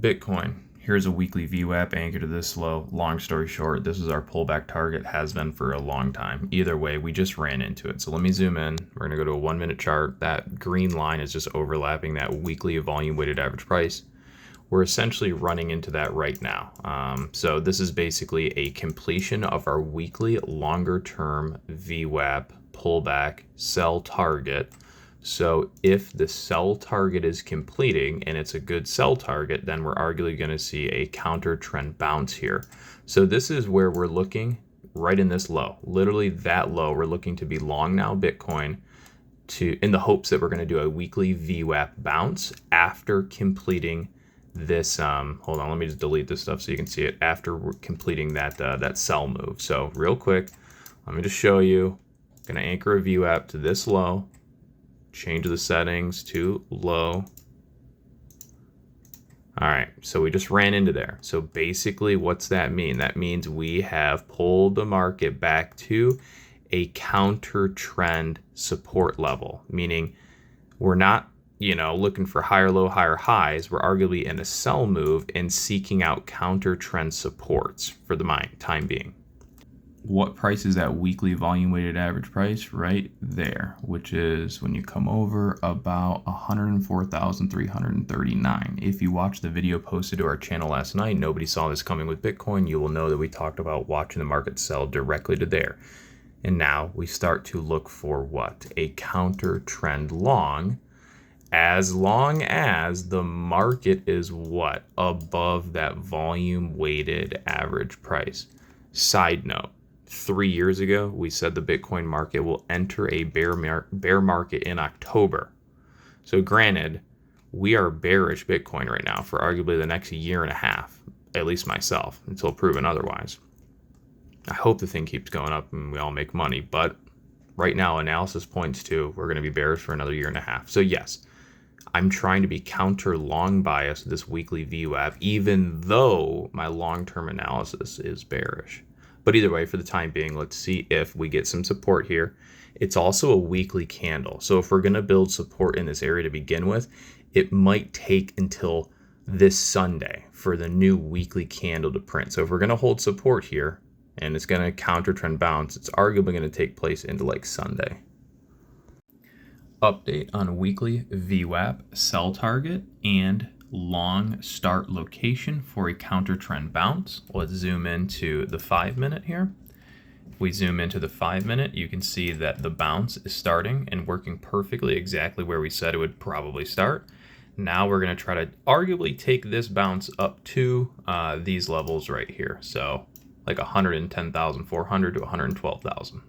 Bitcoin. Here's a weekly VWAP anchored to this low. Long story short, this is our pullback target, has been for a long time. Either way, we just ran into it. So let me zoom in. We're gonna go to a 1 minute chart. That green line is just overlapping that weekly volume weighted average price. We're essentially running into that right now. So this is basically a completion of our weekly longer term VWAP pullback sell target. So if the sell target is completing and it's a good sell target, then we're arguably going to see a counter trend bounce here. So this is where we're looking right in this low, literally that low. We're looking to be long now Bitcoin in the hopes that we're going to do a weekly VWAP bounce after completing this. Hold on, let me just delete this stuff so you can see it after we're completing that sell move. So real quick, let me just show you. I'm going to anchor a VWAP to this low. Change the settings to low. All right, so we just ran into there. So basically, what's that mean? That means we have pulled the market back to a counter trend support level, meaning we're not, looking for higher low, higher highs. We're arguably in a sell move and seeking out counter trend supports for the time being. What price is that weekly volume weighted average price? Right there, which is when you come over about 104,339. If you watched the video posted to our channel last night, nobody saw this coming with Bitcoin, you will know that we talked about watching the market sell directly to there. And now we start to look for what? A counter trend long, as long as the market is what? Above that volume weighted average price. Side note, 3 years ago, we said the Bitcoin market will enter a bear market in October. So granted, we are bearish Bitcoin right now for arguably the next year and a half, at least myself, until proven otherwise. I hope the thing keeps going up and we all make money, but right now analysis points to we're going to be bearish for another year and a half. So yes, I'm trying to be counter long biased this weekly VWAP, even though my long-term analysis is bearish. But either way, for the time being, let's see if we get some support here. It's also a weekly candle. So if we're going to build support in this area to begin with, it might take until this Sunday for the new weekly candle to print. So if we're going to hold support here and it's going to counter trend bounce, it's arguably going to take place into like Sunday. Update on weekly VWAP sell target and long start location for a counter trend bounce. Let's zoom into the 5 minute here. If we zoom into the 5 minute, you can see that the bounce is starting and working perfectly exactly where we said it would probably start. Now we're going to try to arguably take this bounce up to these levels right here. So like 110,400 to 112,000.